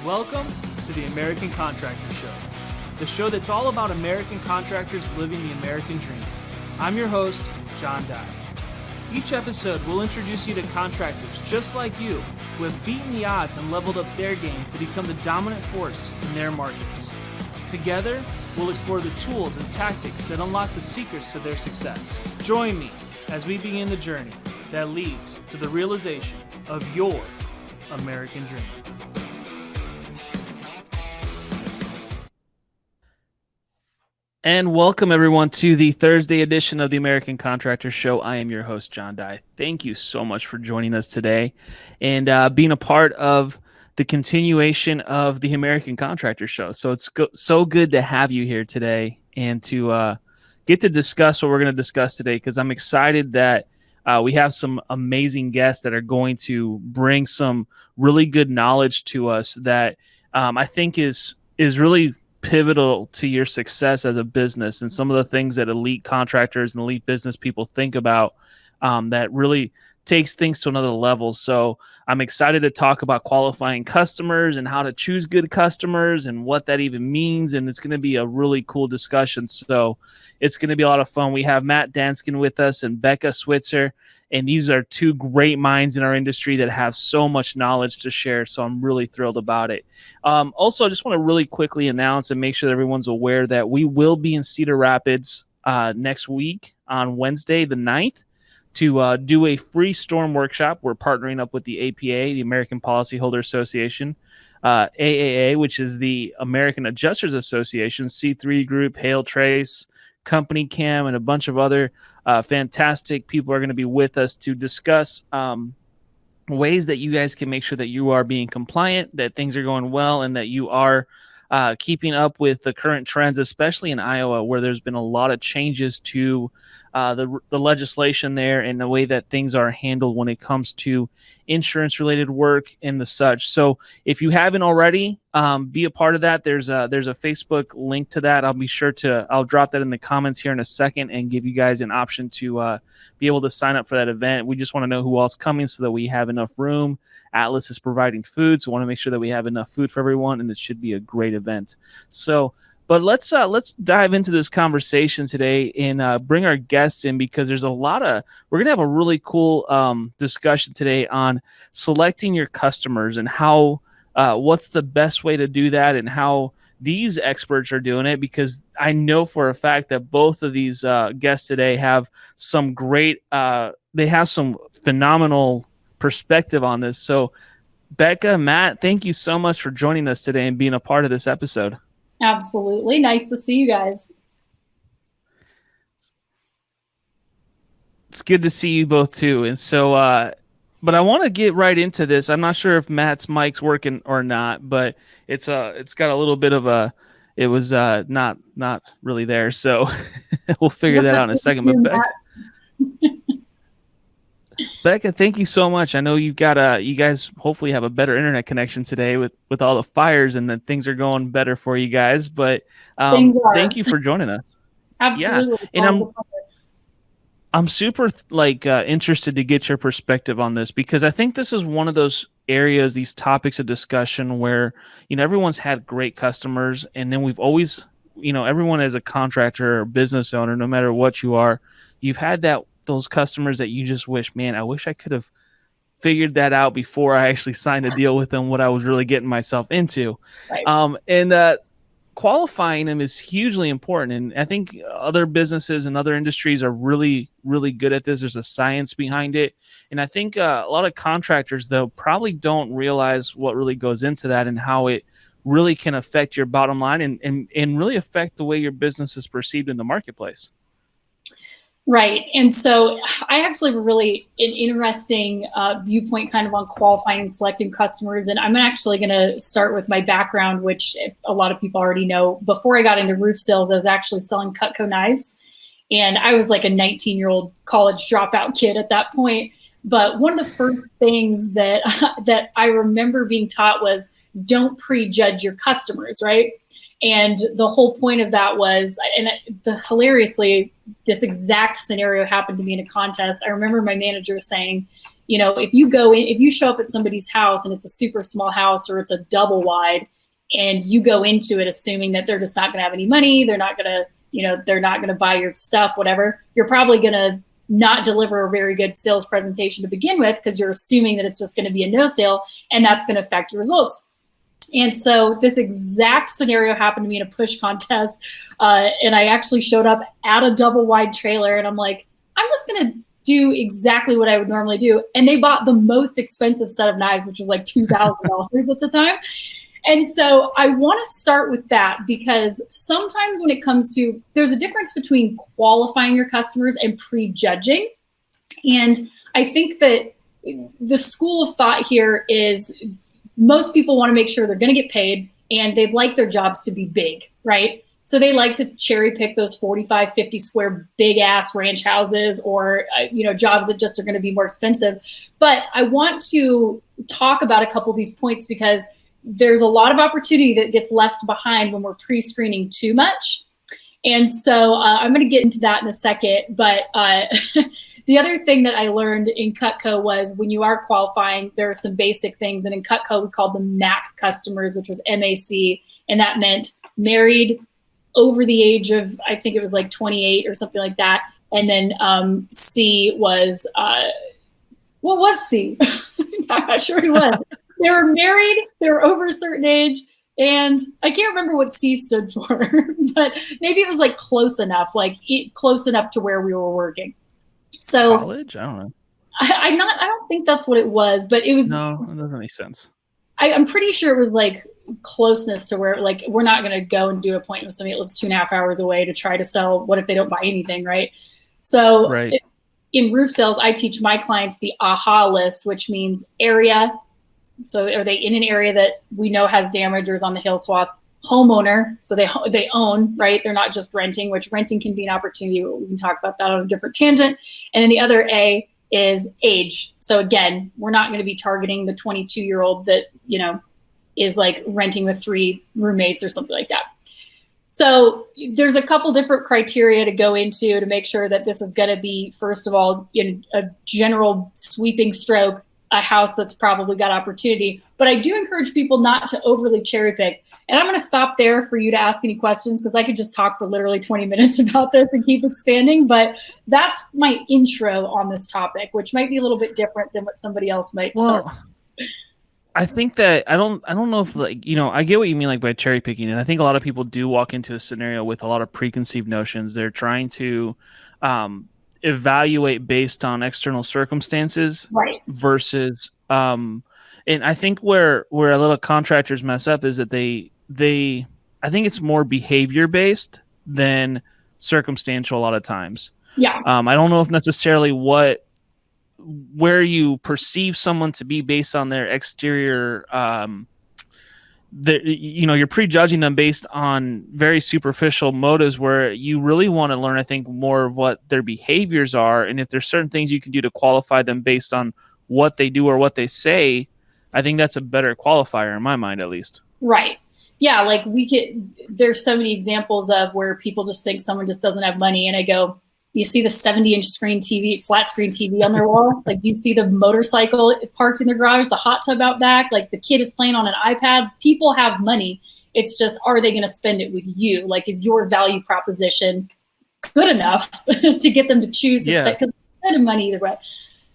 Welcome to the American Contractor Show, the show that's all about American contractors living the American dream. I'm your host, John Dye. Each episode will introduce you to contractors just like you who have beaten the odds and leveled up their game to become the dominant force in their markets. Together, we'll explore the tools and tactics that unlock the secrets to their success. Join me as we begin the journey that leads to the realization of your American dream. And welcome everyone to the Thursday edition of the American Contractor Show. I am your host, John Dye. Thank you so much for joining us today and being a part of the continuation of the American Contractor Show. So it's so good to have you here today and to get to discuss what we're going to discuss today, because I'm excited that we have some amazing guests that are going to bring some really good knowledge to us that I think is really pivotal to your success as a business, and some of the things that elite contractors and elite business people think about that really takes things to another level. So I'm excited to talk about qualifying customers and how to choose good customers and what that even means. And it's going to be a really cool discussion. So it's going to be a lot of fun. We have Matt Danskin with us and Becca Switzer. And these are two great minds in our industry that have so much knowledge to share. So I'm really thrilled about it. Also, I just want to really quickly announce and make sure that everyone's aware that we will be in Cedar Rapids next week on Wednesday, the 9th, to do a free storm workshop. We're partnering up with the APA, the American Policyholder Association, AAA, which is the American Adjusters Association, C3 Group, Hail Trace, Company Cam, and a bunch of other fantastic people are going to be with us to discuss ways that you guys can make sure that you are being compliant, that things are going well, and that you are keeping up with the current trends, especially in Iowa, where there's been a lot of changes to the legislation there and the way that things are handled when it comes to insurance-related work and the such. So if you haven't already, be a part of that. There's a Facebook link to that. I'll drop that in the comments here in a second and give you guys an option to be able to sign up for that event. We just want to know who else is coming so that we have enough room. Atlas is providing food, so we want to make sure that we have enough food for everyone, and it should be a great event. But let's dive into this conversation today and bring our guests in, because we're going to have a really cool discussion today on selecting your customers and how what's the best way to do that and how these experts are doing it, because I know for a fact that both of these guests today have some they have some phenomenal perspective on this. So Becca, Matt, thank you so much for joining us today and being a part of this episode. Absolutely. Nice to see you guys. It's good to see you both too. And so, but I want to get right into this. I'm not sure if Matt's mic's working or not, but it's got a little bit of it was not really there. So we'll figure that out in a second. But Becca, thank you so much. I know you guys hopefully have a better internet connection today with all the fires, and that things are going better for you guys. But thank you for joining us. Absolutely. Yeah. And I'm super interested to get your perspective on this, because I think this is one of those areas, these topics of discussion where, everyone's had great customers, and then we've always, everyone as a contractor or business owner, no matter what you are, you've had those customers that you just wish, man, I wish I could have figured that out before I actually signed a deal with them, what I was really getting myself into. Right. And qualifying them is hugely important. And I think other businesses and other industries are really, really good at this. There's a science behind it. And I think a lot of contractors, though, probably don't realize what really goes into that and how it really can affect your bottom line and really affect the way your business is perceived in the marketplace. Right. And so I actually have an interesting viewpoint kind of on qualifying and selecting customers. And I'm actually going to start with my background, which a lot of people already know. Before I got into roof sales, I was actually selling Cutco knives. And I was like a 19-year-old college dropout kid at that point. But one of the first things that I remember being taught was don't prejudge your customers, right? And the whole point of that was, and hilariously, this exact scenario happened to me in a contest. I remember my manager saying, if you show up at somebody's house and it's a super small house or it's a double wide, and you go into it assuming that they're just not going to have any money, they're not going to buy your stuff, whatever, you're probably going to not deliver a very good sales presentation to begin with, because you're assuming that it's just going to be a no sale, and that's going to affect your results. And so this exact scenario happened to me in a push contest. And I actually showed up at a double wide trailer, and I'm like, I'm just going to do exactly what I would normally do. And they bought the most expensive set of knives, which was like $2,000 at the time. And so I want to start with that, because sometimes when it comes to, there's a difference between qualifying your customers and prejudging. And I think that the school of thought here is most people want to make sure they're going to get paid, and they'd like their jobs to be big, right? So they like to cherry pick those 45, 50 square big ass ranch houses, or, jobs that just are going to be more expensive. But I want to talk about a couple of these points, because there's a lot of opportunity that gets left behind when we're pre-screening too much. And so I'm going to get into that in a second. But the other thing that I learned in Cutco was, when you are qualifying, there are some basic things. And in Cutco, we called them MAC customers, which was MAC. And that meant married, over the age of, I think it was like 28 or something like that. And then C was, what was C? I'm not sure it was. They were married, they were over a certain age, and I can't remember what C stood for, but maybe it was like close enough to where we were working. So college? I don't know. I don't think that's what it was, but it was. No, it doesn't make sense. I'm pretty sure it was like closeness to where, like, we're not going to go and do an appointment with somebody that lives 2.5 hours away to try to sell. What if they don't buy anything, right? So right. In roof sales, I teach my clients the AHA list, which means area. So are they in an area that we know has damage or is on the hill swath? Homeowner, so they own, right? They're not just renting, which renting can be an opportunity. We can talk about that on a different tangent. And then the other A is age. So again, we're not going to be targeting the 22-year-old that, is like renting with 3 roommates or something like that. So there's a couple different criteria to go into to make sure that this is going to be, first of all, in a general sweeping stroke, a house that's probably got opportunity. But I do encourage people not to overly cherry pick. And I'm going to stop there for you to ask any questions, because I could just talk for literally 20 minutes about this and keep expanding. But that's my intro on this topic, which might be a little bit different than what somebody else might start. I think that I don't know if, I get what you mean, like, by cherry picking. And I think a lot of people do walk into a scenario with a lot of preconceived notions. They're trying to evaluate based on external circumstances, right? Versus, and I think where a little contractors mess up is that they I think it's more behavior based than circumstantial a lot of times. Yeah. I don't know if necessarily where you perceive someone to be based on their exterior. You're prejudging them based on very superficial motives, where you really want to learn, I think, more of what their behaviors are. And if there's certain things you can do to qualify them based on what they do or what they say, I think that's a better qualifier in my mind, at least. Right. Yeah. Like there's so many examples of where people just think someone just doesn't have money. And I go, you see the 70-inch flat screen TV on their wall? Like, do you see the motorcycle parked in their garage, the hot tub out back? Like, the kid is playing on an iPad. People have money. It's just, are they going to spend it with you? Like, is your value proposition good enough to get them to choose to spend? Because they spend money either way.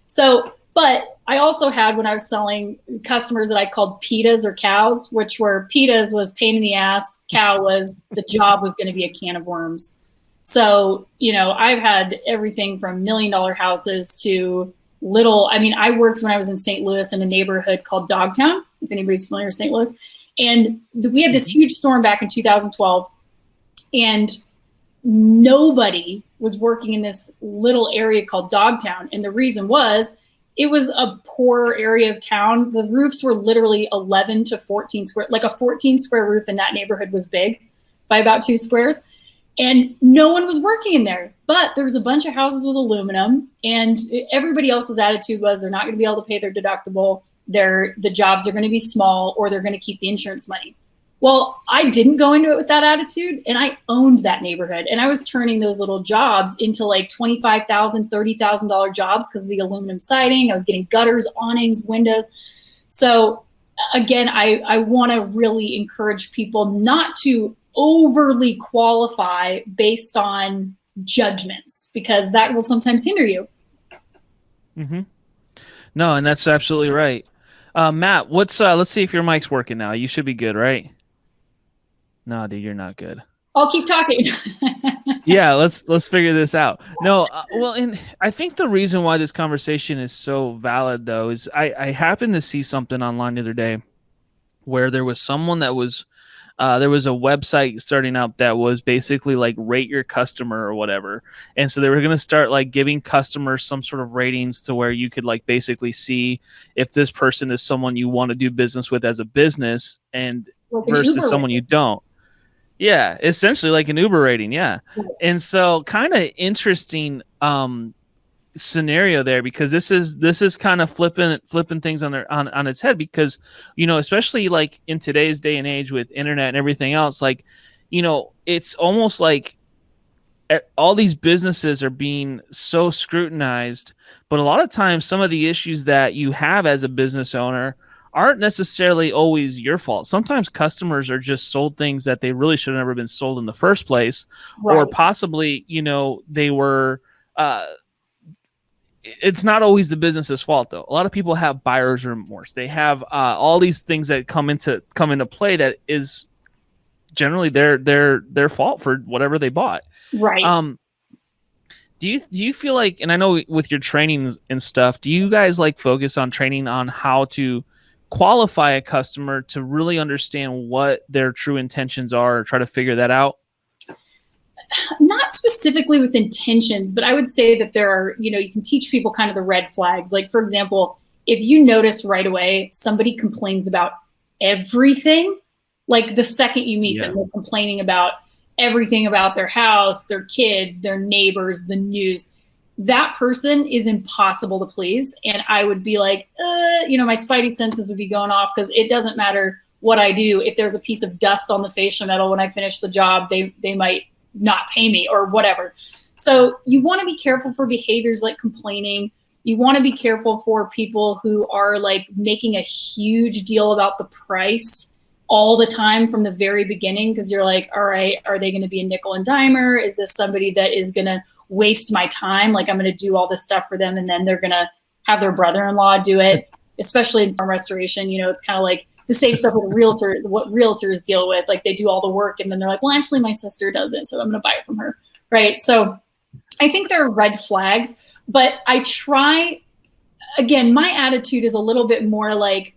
So, but I also had, when I was selling, customers that I called PITAs or cows, which were, PITAs was pain in the ass. Cow was the job was going to be a can of worms. So, I've had everything from $1 million houses to I worked when I was in St. Louis in a neighborhood called Dogtown, if anybody's familiar with St. Louis. And we had this huge storm back in 2012, and nobody was working in this little area called Dogtown. And the reason was, it was a poor area of town. The roofs were literally 11 to 14 square, like a 14 square roof in that neighborhood was big by about 2 squares. And no one was working in there, but there was a bunch of houses with aluminum, and everybody else's attitude was they're not going to be able to pay their deductible. The jobs are going to be small, or they're going to keep the insurance money. Well, I didn't go into it with that attitude, and I owned that neighborhood, and I was turning those little jobs into like $25,000, $30,000 jobs because of the aluminum siding. I was getting gutters, awnings, windows. So again, I want to really encourage people not to overly qualify based on judgments, because that will sometimes hinder you. Mm-hmm. No, and that's absolutely right. Matt, let's see if your mic's working now. You should be good, right? No, dude, you're not good. I'll keep talking. Yeah, let's figure this out. No, well, and I think the reason why this conversation is so valid, though, is I happened to see something online the other day where there was someone that was there was a website starting up that was basically like rate your customer or whatever. And so they were going to start like giving customers some sort of ratings to where you could like basically see if this person is someone you want to do business with as a business and versus someone you don't. Yeah, essentially like an Uber rating. Yeah. And so kind of interesting scenario there, because this is kind of flipping things on its head, because especially like in today's day and age with internet and everything else, like it's almost like all these businesses are being so scrutinized, but a lot of times some of the issues that you have as a business owner aren't necessarily always your fault. Sometimes customers are just sold things that they really should have never been sold in the first place, right. Or possibly they were it's not always the business's fault, though. A lot of people have buyer's remorse. They have all these things that come into play that is generally their fault for whatever they bought. Right. Do you feel like, and I know with your trainings and stuff, do you guys like focus on training on how to qualify a customer to really understand what their true intentions are, or try to figure that out? Not specifically with intentions, but I would say that there are, you can teach people kind of the red flags. Like, for example, if you notice right away somebody complains about everything, like the second you meet them, they're complaining about everything about their house, their kids, their neighbors, the news. That person is impossible to please. And I would be like, my spidey senses would be going off, because it doesn't matter what I do. If there's a piece of dust on the fascia metal when I finish the job, they might not pay me or whatever. So you want to be careful for behaviors like complaining. You want to be careful for people who are like making a huge deal about the price all the time from the very beginning, because you're like, all right, are they going to be a nickel and dimer? Is this somebody that is going to waste my time? Like, I'm going to do all this stuff for them, and then they're going to have their brother-in-law do it, especially in storm restoration. It's kind of like the same stuff with what realtors deal with. Like, they do all the work, and then they're like, well, actually my sister does it, so I'm going to buy it from her. Right. So I think there are red flags, but I try, again, my attitude is a little bit more like,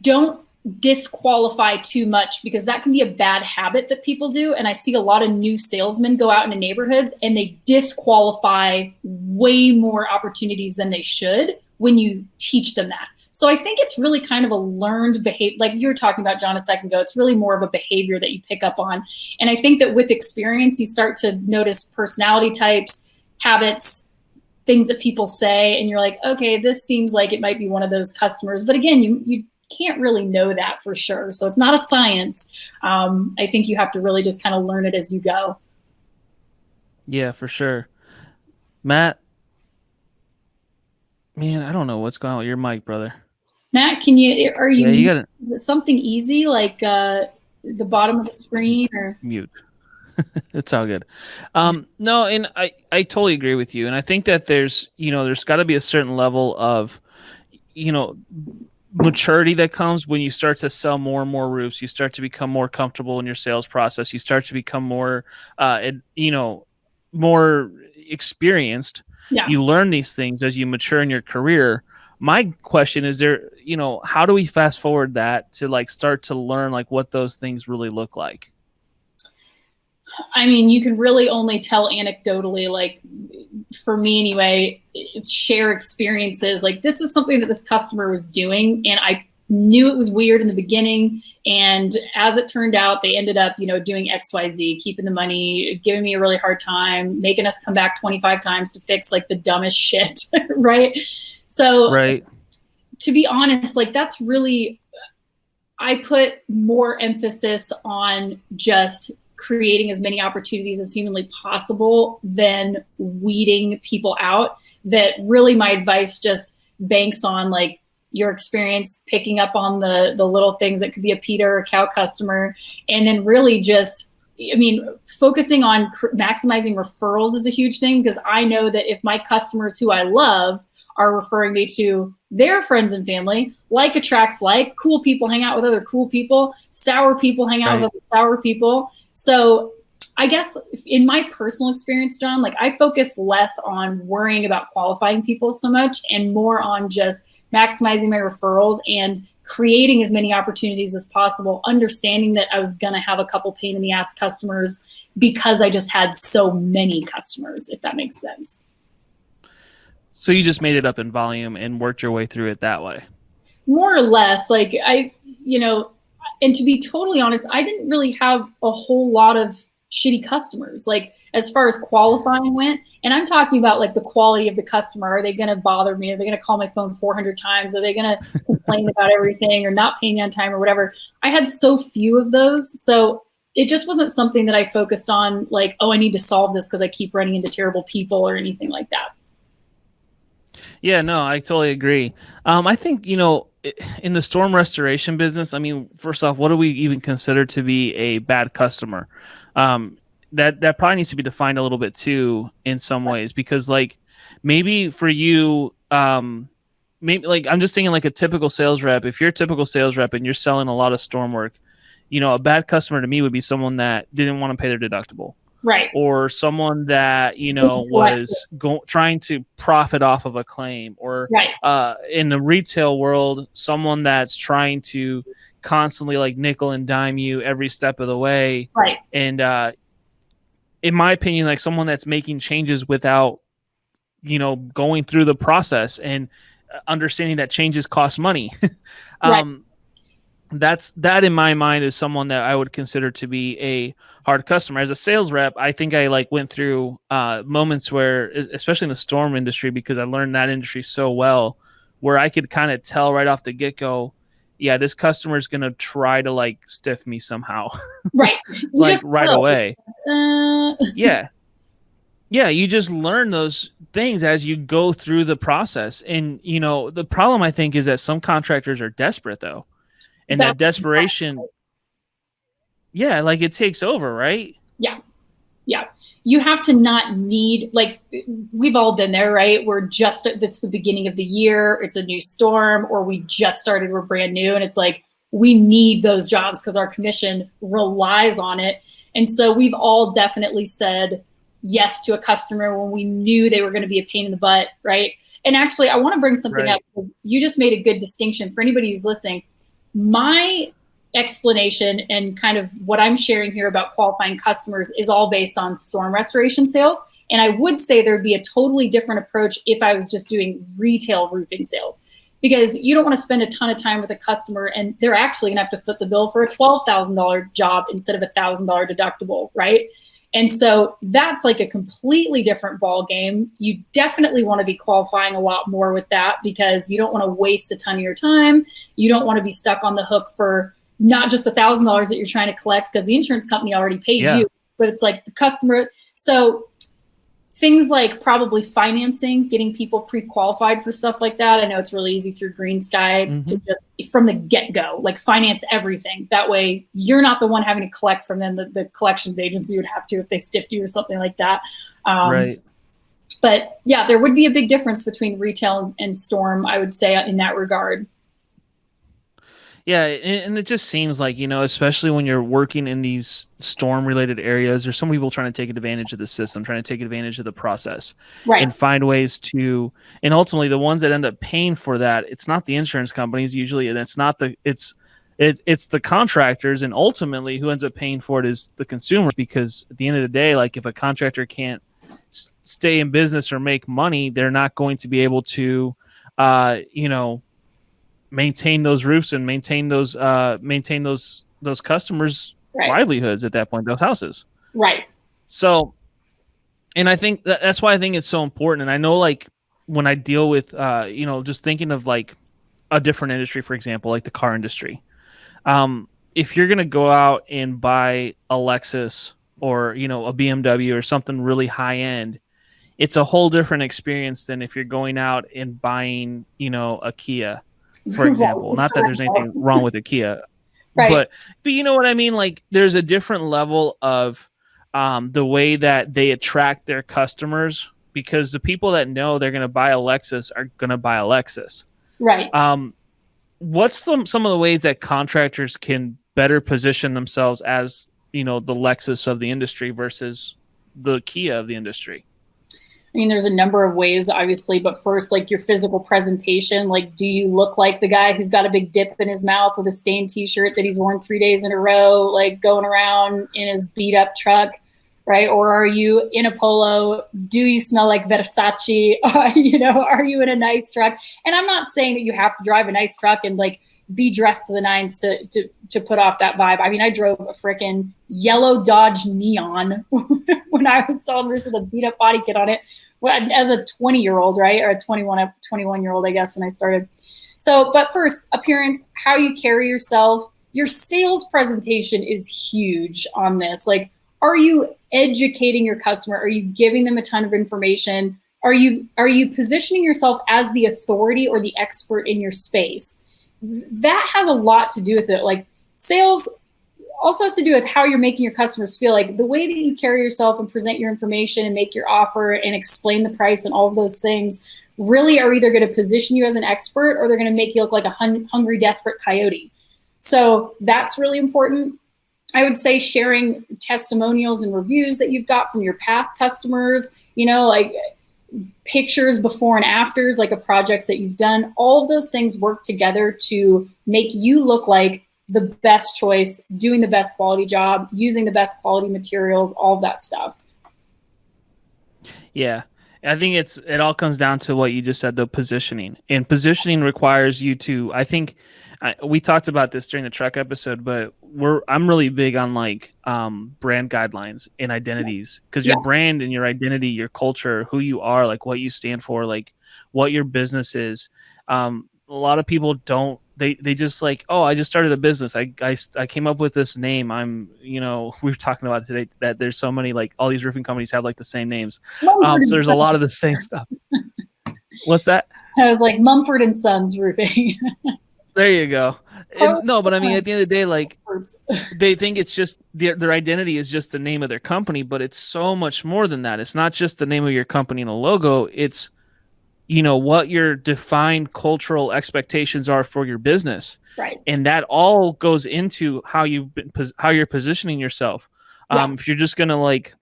don't disqualify too much, because that can be a bad habit that people do. And I see a lot of new salesmen go out into neighborhoods and they disqualify way more opportunities than they should when you teach them that. So I think it's really kind of a learned behavior, like you were talking about, John, a second ago. It's really more of a behavior that you pick up on. And I think that with experience, you start to notice personality types, habits, things that people say, and you're like, okay, this seems like it might be one of those customers. But again, you can't really know that for sure. So it's not a science. I think you have to really just kind of learn it as you go. Yeah, for sure. Matt, man, I don't know what's going on with your mic, brother. Matt, you got it. Is it something easy, like the bottom of the screen, or mute? It's all good. No, and I totally agree with you. And I think that there's got to be a certain level of, maturity that comes when you start to sell more and more roofs. You start to become more comfortable in your sales process. You start to become more, more experienced. Yeah. You learn these things as you mature in your career. My question is how do we fast forward that to like start to learn like what those things really look like? I mean, you can really only tell anecdotally, like for me anyway, share experiences. Like, this is something that this customer was doing, and I knew it was weird in the beginning. And as it turned out, they ended up, doing XYZ, keeping the money, giving me a really hard time, making us come back 25 times to fix like the dumbest shit. Right. So, right. To be honest, like, that's really, I put more emphasis on just creating as many opportunities as humanly possible than weeding people out. That really my advice just banks on like your experience picking up on the little things that could be a PETA or a cow customer, and then really just, I mean, focusing on maximizing referrals is a huge thing, because I know that if my customers who I love are referring me to their friends and family, like attracts like, cool people hang out with other cool people, sour people hang out with other sour people. So I guess in my personal experience, John, like I focus less on worrying about qualifying people so much and more on just maximizing my referrals and creating as many opportunities as possible, understanding that I was going to have a couple pain in the ass customers because I just had so many customers, if that makes sense. So you just made it up in volume and worked your way through it that way? More or less. Like and to be totally honest, I didn't really have a whole lot of shitty customers, like as far as qualifying went. And I'm talking about like the quality of the customer. Are they going to bother me? Are they going to call my phone 400 times? Are they going to complain about everything or not pay me on time or whatever? I had so few of those. So it just wasn't something that I focused on like, oh, I need to solve this because I keep running into terrible people or anything like that. Yeah, no, I totally agree. I think, in the storm restoration business, I mean, first off, what do we even consider to be a bad customer? That probably needs to be defined a little bit too in some ways, because like maybe for you, maybe like I'm just thinking like a typical sales rep. If you're a typical sales rep and you're selling a lot of storm work, a bad customer to me would be someone that didn't want to pay their deductible. Right. Or someone that, was trying to profit off of a claim, or in the retail world, someone that's trying to constantly like nickel and dime you every step of the way. Right. And in my opinion, like someone that's making changes without, going through the process and understanding that changes cost money. That in my mind is someone that I would consider to be a hard customer. As a sales rep, I think I like went through moments where, especially in the storm industry, because I learned that industry so well, where I could kind of tell right off the get-go, yeah, this customer is going to try to like stiff me somehow. Right. Like right away. Yeah. Yeah, you just learn those things as you go through the process. And, the problem I think is that some contractors are desperate though. And that desperation, yeah, like it takes over, right? Yeah. Yeah. You have to not need, like, we've all been there, right? It's the beginning of the year, it's a new storm, or we just started, we're brand new. And it's like, we need those jobs because our commission relies on it. And so we've all definitely said yes to a customer when we knew they were going to be a pain in the butt, right? And actually, I want to bring something up. You just made a good distinction for anybody who's listening. My explanation and kind of what I'm sharing here about qualifying customers is all based on storm restoration sales. And I would say there'd be a totally different approach if I was just doing retail roofing sales, because you don't want to spend a ton of time with a customer and they're actually going to have to foot the bill for a $12,000 job instead of a $1,000 deductible, right? And so that's like a completely different ball game. You definitely want to be qualifying a lot more with that, because you don't want to waste a ton of your time. You don't want to be stuck on the hook for not just $1,000 that you're trying to collect because the insurance company already paid you, but it's like the customer. So things like probably financing, getting people pre-qualified for stuff like that. I know it's really easy through Green Sky to just from the get-go, like finance everything. That way you're not the one having to collect from them. The collections agency would have to if they stiffed you or something like that. Right. But yeah, there would be a big difference between retail and storm, I would say, in that regard. Yeah, and it just seems like, especially when you're working in these storm-related areas, there's some people trying to take advantage of the system, trying to take advantage of the process, and find ways to. And ultimately, the ones that end up paying for that, it's not the insurance companies usually, and it's the contractors, and ultimately, who ends up paying for it is the consumer. Because at the end of the day, like if a contractor can't stay in business or make money, they're not going to be able to, maintain those roofs and maintain those customers' livelihoods at that point, those houses. Right. So, and I think that's why I think it's so important. And I know, like, when I deal with, just thinking of like a different industry, for example, like the car industry, If you're going to go out and buy a Lexus or, a BMW or something really high end, it's a whole different experience than if you're going out and buying, a Kia, for example. Not that there's anything wrong with a Kia, Right. but you know what I mean? Like there's a different level of the way that they attract their customers, because the people that know they're going to buy a Lexus are going to buy a Lexus. Right. What's some of the ways that contractors can better position themselves as, the Lexus of the industry versus the Kia of the industry? I mean, there's a number of ways, obviously, but first, like your physical presentation, like, do you look like the guy who's got a big dip in his mouth with a stained t-shirt that he's worn 3 days in a row, like going around in his beat up truck, right? Or are you in a polo? Do you smell like Versace? Are you in a nice truck? And I'm not saying that you have to drive a nice truck and like be dressed to the nines to put off that vibe. I mean, I drove a freaking yellow Dodge Neon when I was selling versus a beat up body kit on it as a 20-year-old, right? Or a 21-year-old, I guess, when I started. So, but first, appearance, how you carry yourself, your sales presentation is huge on this. Like, are you educating your customer? Are you giving them a ton of information? Are you positioning yourself as the authority or the expert in your space? That has a lot to do with it. Like sales also has to do with how you're making your customers feel. Like the way that you carry yourself and present your information and make your offer and explain the price and all of those things really are either going to position you as an expert or they're going to make you look like a hungry, desperate coyote. So that's really important. I would say sharing testimonials and reviews that you've got from your past customers, like pictures before and afters, like of projects that you've done. All of those things work together to make you look like the best choice, doing the best quality job, using the best quality materials, all of that stuff. Yeah. I think it all comes down to what you just said, the positioning. And positioning requires you to, I think we talked about this during the truck episode, but I'm really big on like brand guidelines and identities, because your brand and your identity, your culture, who you are, like what you stand for, like what your business is. A lot of people don't, they just like, oh, I just started a business. I came up with this name. we were talking about it today that there's so many, like all these roofing companies have like the same names. So there's a lot of the same stuff. What's that? I was like Mumford and Sons Roofing. There you go. No, but I mean, at the end of the day, like they think it's just their identity is just the name of their company, but it's so much more than that. It's not just the name of your company and a logo. It's, what your defined cultural expectations are for your business. Right. And that all goes into how you're positioning yourself. If you're just going to like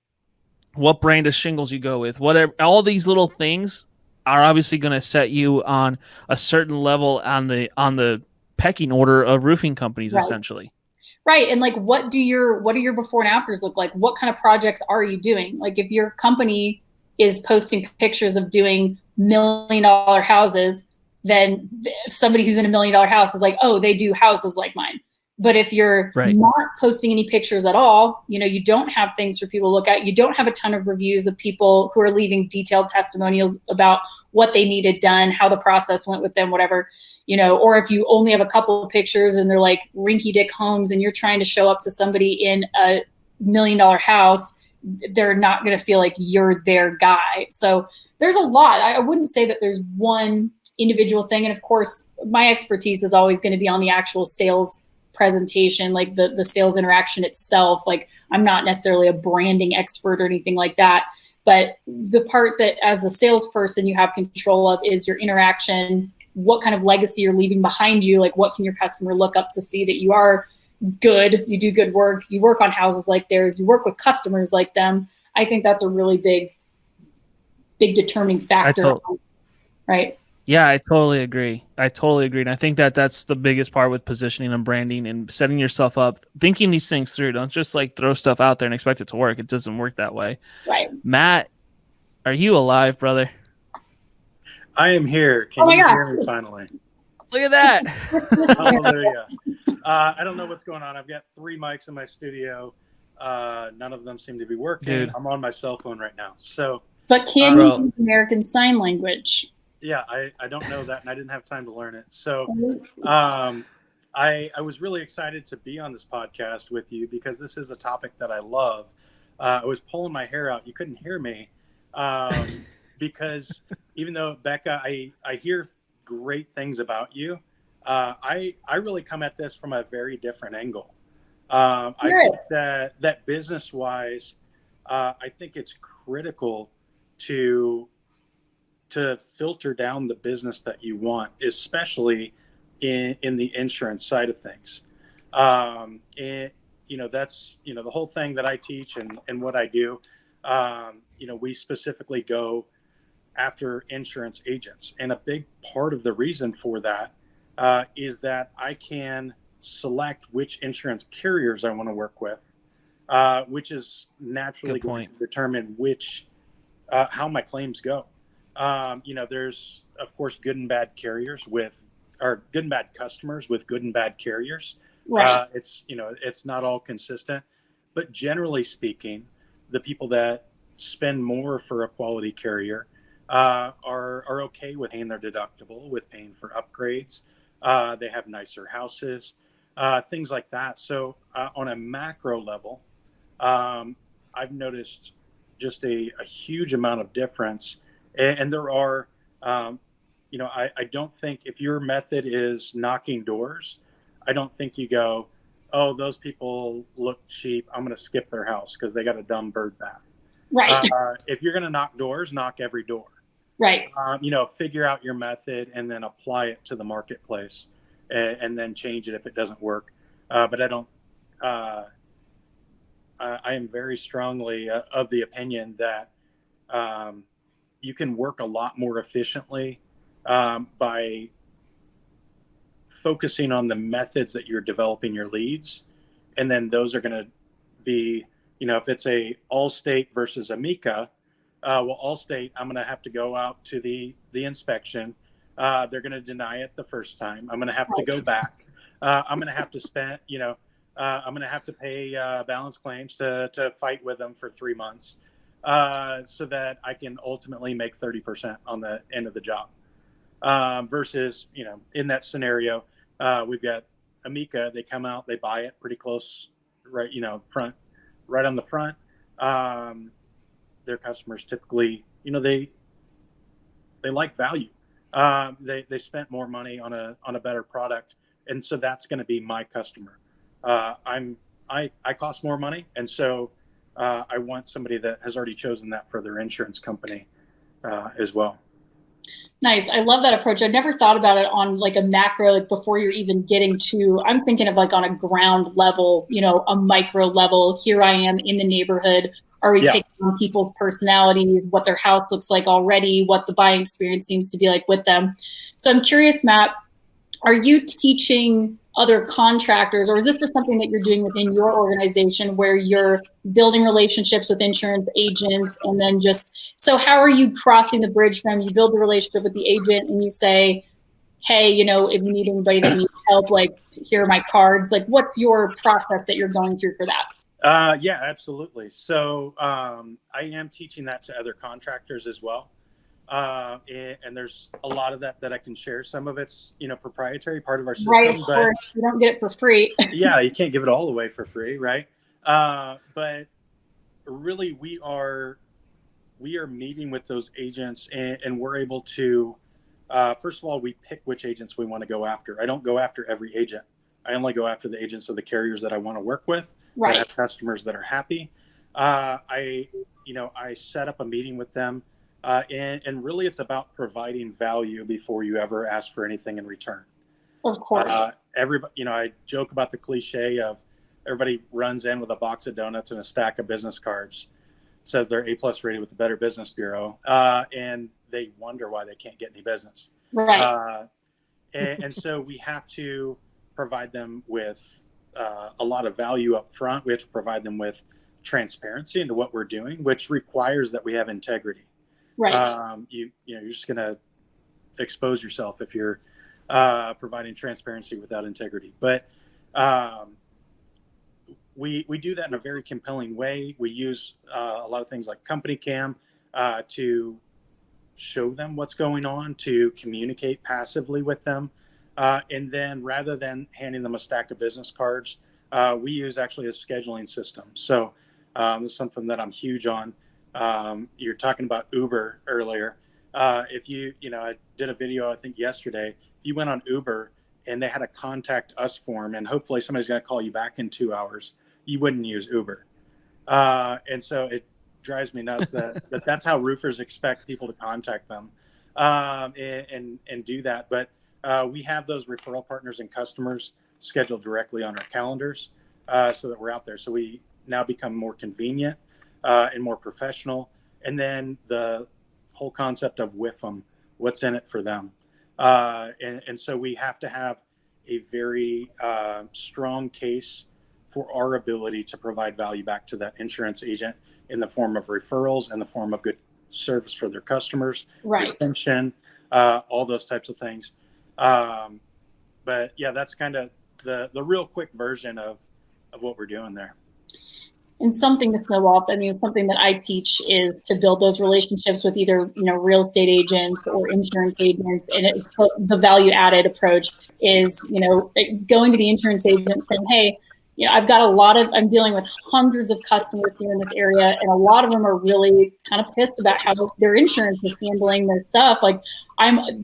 what brand of shingles you go with, whatever, all these little things are obviously going to set you on a certain level on the pecking order of roofing companies, essentially. Right. And like, what do your before and afters look like? What kind of projects are you doing? Like if your company is posting pictures of doing $1 million houses, then somebody who's in $1 million house is like, oh, they do houses like mine. But if you're not posting any pictures at all, you don't have things for people to look at. You don't have a ton of reviews of people who are leaving detailed testimonials about what they needed done, how the process went with them, whatever, or if you only have a couple of pictures and they're like rinky dick homes and you're trying to show up to somebody in a $1 million house, they're not going to feel like you're their guy. So there's a lot. I wouldn't say that there's one individual thing. And of course, my expertise is always going to be on the actual sales presentation, like the sales interaction itself. Like I'm not necessarily a branding expert or anything like that, but the part that as a salesperson you have control of is your interaction, what kind of legacy you're leaving behind you, like what can your customer look up to see that you are good, you do good work, you work on houses like theirs, you work with customers like them. I think that's a really big determining factor, right? Yeah, I totally agree. And I think that's the biggest part with positioning and branding and setting yourself up, thinking these things through. Don't just like throw stuff out there and expect it to work. It doesn't work that way. Right. Matt, are you alive, brother? I am here. Can you hear me finally? Look at that. Hallelujah. I don't know what's going on. I've got 3 mics in my studio. None of them seem to be working. Dude. I'm on my cell phone right now. So, but can you use American Sign Language? Yeah, I don't know that, and I didn't have time to learn it. So I was really excited to be on this podcast with you because this is a topic that I love. I was pulling my hair out. You couldn't hear me because even though, Becca, I hear great things about you, I really come at this from a very different angle. I think that business-wise, I think it's critical to filter down the business that you want, especially in the insurance side of things. And that's the whole thing that I teach and what I do. We specifically go after insurance agents, and a big part of the reason for that is that I can select which insurance carriers I want to work with, which is naturally going to determine how my claims go. There's of course good and bad good and bad customers with good and bad carriers. Right. It's not all consistent, but generally speaking, the people that spend more for a quality carrier are okay with paying their deductible, with paying for upgrades. They have nicer houses, things like that. So on a macro level, I've noticed just a huge amount of difference. And there are, I don't think if your method is knocking doors, I don't think you go, oh, those people look cheap, I'm going to skip their house because they got a dumb bird bath. Right. If you're going to knock doors, knock every door. Right. Figure out your method and then apply it to the marketplace and then change it if it doesn't work. But I am very strongly of the opinion that you can work a lot more efficiently by focusing on the methods that you're developing your leads. And then those are going to be, if it's a Allstate versus Amica, Allstate, I'm going to have to go out to the inspection. They're going to deny it the first time. I'm going to have to go back. I'm going to have to spend, I'm going to have to pay balance claims to fight with them for 3 months so that I can ultimately make 30% on the end of the job. Versus, in that scenario, we've got Amica. They come out, they buy it pretty close, right? Right on the front. Their customers typically, they like value. They spent more money on a better product, and so that's going to be my customer. I cost more money, and so I want somebody that has already chosen that for their insurance company as well. Nice. I love that approach. I never thought about it on like a macro, like before you're even getting to, I'm thinking of like on a ground level, a micro level. Here I am in the neighborhood. Are we picking on people's personalities, what their house looks like already, what the buying experience seems to be like with them? So I'm curious, Matt, are you teaching other contractors, or is this just something that you're doing within your organization where you're building relationships with insurance agents? And then so how are you crossing the bridge from you build the relationship with the agent and you say, hey, if you need anybody that needs help, like here are my cards, like what's your process that you're going through for that? Yeah, absolutely. So I am teaching that to other contractors as well. And there's a lot of that I can share. Some of it's, proprietary, part of our system. Right, of course. You don't get it for free. Yeah, you can't give it all away for free, right? But really, we are meeting with those agents, and we're able to, first of all, we pick which agents we want to go after. I don't go after every agent. I only go after the agents of the carriers that I want to work with, right, that have customers that are happy. I set up a meeting with them. And really, it's about providing value before you ever ask for anything in return. Of course. Everybody, I joke about the cliche of everybody runs in with a box of donuts and a stack of business cards. It says they're A+ rated with the Better Business Bureau, and they wonder why they can't get any business. Right. And so we have to provide them with a lot of value up front. We have to provide them with transparency into what we're doing, which requires that we have integrity. Right. You're just going to expose yourself if you're providing transparency without integrity. But we do that in a very compelling way. We use a lot of things like Company Cam to show them what's going on, to communicate passively with them. And then rather than handing them a stack of business cards, we use actually a scheduling system. So this is something that I'm huge on. You're talking about Uber earlier. If I did a video, I think yesterday, if you went on Uber and they had a contact us form and hopefully somebody's going to call you back in 2 hours, you wouldn't use Uber. And so it drives me nuts that's how roofers expect people to contact them and do that. But we have those referral partners and customers scheduled directly on our calendars so that we're out there. So we now become more convenient and more professional. And then the whole concept of with them, what's in it for them. And so we have to have a very strong case for our ability to provide value back to that insurance agent in the form of referrals, in the form of good service for their customers, Right. retention, all those types of things. But yeah, that's kind of the real quick version of what we're doing there. And something to snowball. I mean, something that I teach is to build those relationships with either, real estate agents or insurance agents. And it's the value added approach is, going to the insurance agent saying, hey, I'm dealing with hundreds of customers here in this area, and a lot of them are really kind of pissed about how their insurance is handling their stuff. Like,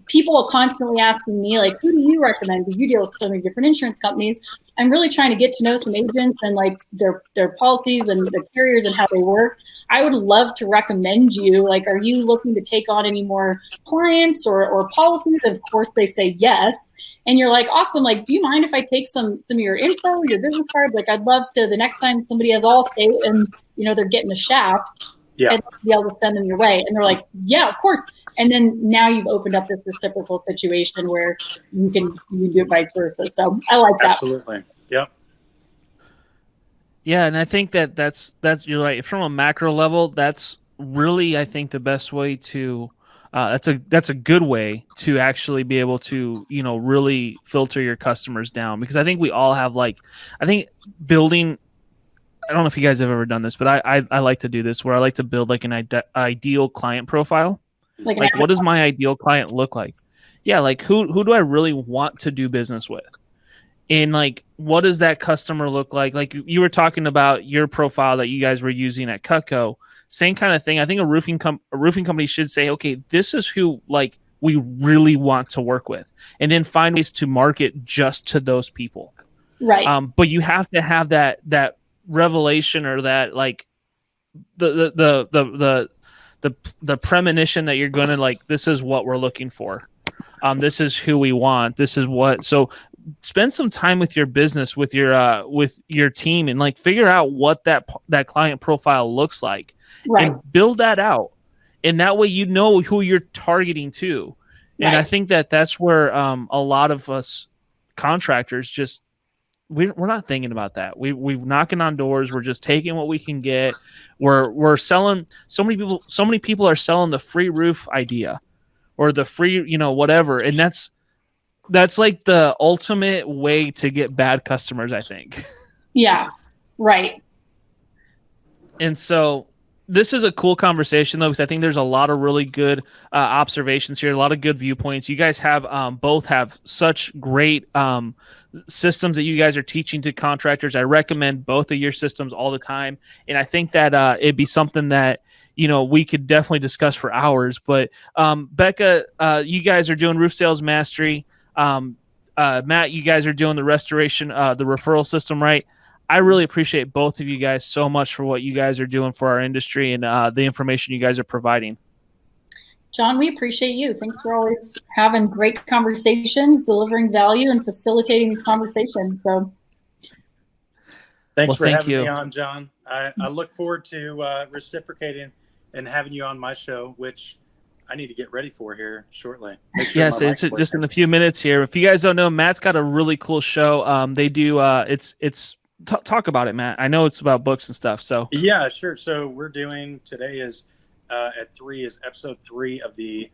people are constantly asking me, like, who do you recommend? Do you deal with so many different insurance companies? I'm really trying to get to know some agents and like their policies and the carriers and how they work. I would love to recommend you. Like, are you looking to take on any more clients or policies? Of course, they say yes. And you're like, awesome. Like, do you mind if I take some of your info, your business card? Like, I'd love to, the next time somebody has Allstate and, they're getting a shaft, and be able to send them your way. And they're like, yeah, of course. And then now you've opened up this reciprocal situation where you can do it vice versa. So I like that. Absolutely. Yep. Yeah. And I think that's, you're right. From a macro level, that's really, I think, the best way to, that's a good way to actually be able to, really filter your customers down, because I think we all have building, I don't know if you guys have ever done this, but I like to do this where I like to build like an ideal client profile. Like what does my ideal client look like? Yeah. Like who do I really want to do business with? And like, what does that customer look like? Like you were talking about your profile that you guys were using at Cutco. Same kind of thing. I think a roofing company should say, okay, this is who like we really want to work with, and then find ways to market just to those people. Right. But you have to have that revelation, or that like the premonition that you're going to like, this is what we're looking for. This is who we want. This is what. So spend some time with your business, with your team, and like figure out what that client profile looks like. Right. And build that out, and that way you know who you're targeting to. Right. And I think that's where a lot of us contractors just we're not thinking about that. We're knocking on doors. We're just taking what we can get. We're selling. So many people are selling the free roof idea, or the free whatever, and that's like the ultimate way to get bad customers, I think. Yeah. Right. And so this is a cool conversation, though, because I think there's a lot of really good observations here, a lot of good viewpoints. You guys have both have such great systems that you guys are teaching to contractors. I recommend both of your systems all the time, and I think that it'd be something that we could definitely discuss for hours. But Becca, you guys are doing Roof Sales Mastery. Matt, you guys are doing the restoration, the referral system, right? I really appreciate both of you guys so much for what you guys are doing for our industry and the information you guys are providing. John, we appreciate you. Thanks for always having great conversations, delivering value, and facilitating these conversations. So, thanks for having me on, John. I look forward to reciprocating and having you on my show, which I need to get ready for here shortly. Sure yes, it's just in a few minutes here. If you guys don't know, Matt's got a really cool show. They do talk about it, Matt. I know it's about books and stuff. So yeah, sure. So we're doing today is at 3 is episode 3 of the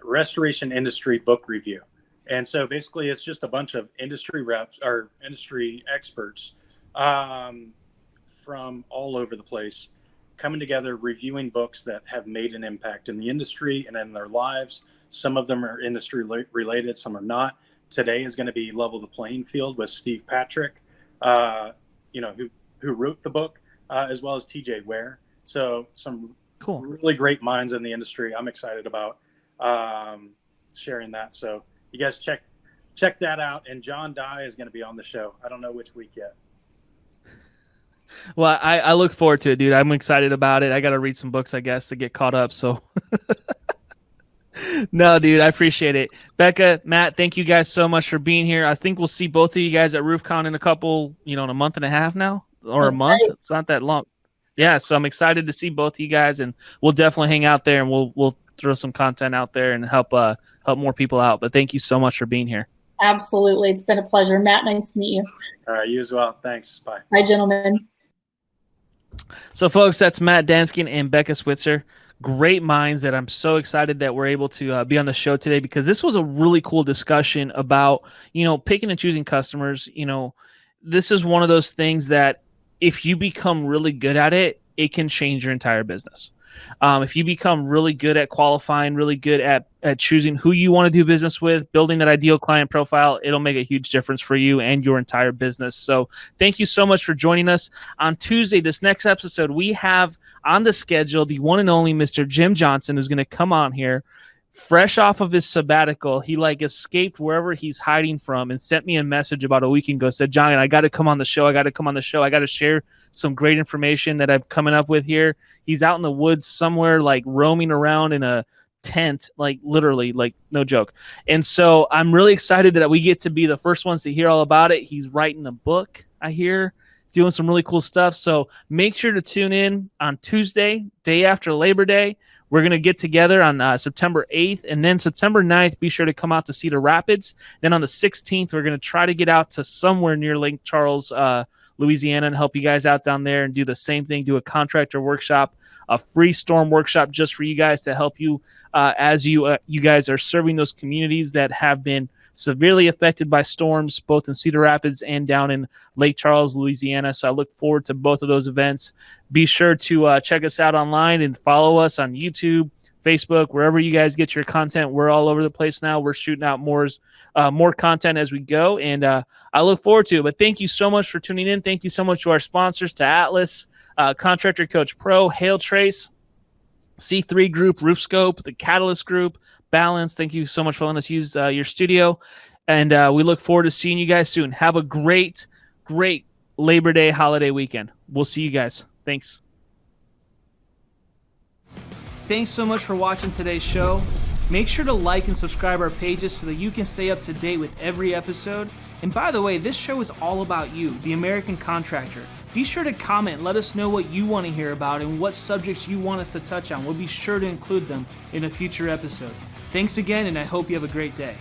Restoration Industry Book Review. And so basically it's just a bunch of industry reps or industry experts from all over the place coming together, reviewing books that have made an impact in the industry and in their lives. Some of them are industry related, some are not. today is going to be Level the Playing Field with Steve Patrick, who wrote the book, as well as TJ Ware. So some cool, really great minds in the industry. I'm excited about sharing that. So you guys check that out. And John Dye is going to be on the show. I don't know which week yet. Well, I look forward to it, dude. I'm excited about it. I got to read some books, I guess, to get caught up. So no, dude, I appreciate it. Becca, Matt, thank you guys so much for being here. I think we'll see both of you guys at RoofCon in in a month and a half now, or a month. Right. It's not that long. Yeah, so I'm excited to see both of you guys, and we'll definitely hang out there, and we'll throw some content out there and help more people out. But thank you so much for being here. Absolutely. It's been a pleasure. Matt, nice to meet you. All right, you as well. Thanks. Bye. Bye, gentlemen. So, folks, that's Matt Danskin and Becca Switzer. Great minds that I'm so excited that we're able to be on the show today, because this was a really cool discussion about, picking and choosing customers. This is one of those things that if you become really good at it, it can change your entire business. If you become really good at qualifying, really good at choosing who you want to do business with, building that ideal client profile, it'll make a huge difference for you and your entire business. So thank you so much for joining us. On Tuesday, this next episode, we have on the schedule the one and only Mr. Jim Johnson, who's going to come on here fresh off of his sabbatical. He escaped wherever he's hiding from and sent me a message about a week ago, said, John, I got to come on the show. I got to share some great information that I'm coming up with here. He's out in the woods somewhere, roaming around in a tent, literally, no joke. And so I'm really excited that we get to be the first ones to hear all about it. He's writing a book, I hear, doing some really cool stuff. So make sure to tune in on Tuesday, day after Labor Day. We're going to get together on September 8th, and then September 9th, be sure to come out to Cedar Rapids. Then on the 16th, we're going to try to get out to somewhere near Lake Charles, Louisiana, and help you guys out down there and do the same thing, do a contractor workshop, a free storm workshop just for you guys to help you as you guys are serving those communities that have been severely affected by storms, both in Cedar Rapids and down in Lake Charles, Louisiana. So I look forward to both of those events. Be sure to check us out online and follow us on YouTube, Facebook, wherever you guys get your content. We're all over the place now. We're shooting out more content as we go, and I look forward to it. But thank you so much for tuning in. Thank you so much to our sponsors, to Atlas, Contractor Coach Pro, Hail Trace, C3 Group, Roof Scope, the Catalyst Group, Balance. Thank you so much for letting us use your studio, and we look forward to seeing you guys soon. Have a great Labor Day holiday weekend. We'll see you guys. Thanks. Thanks so much for watching today's show. Make sure to like and subscribe our pages so that you can stay up to date with every episode. And by the way, this show is all about you, the American contractor. Be sure to comment, let us know what you want to hear about and what subjects you want us to touch on. We'll be sure to include them in a future episode. Thanks again, and I hope you have a great day.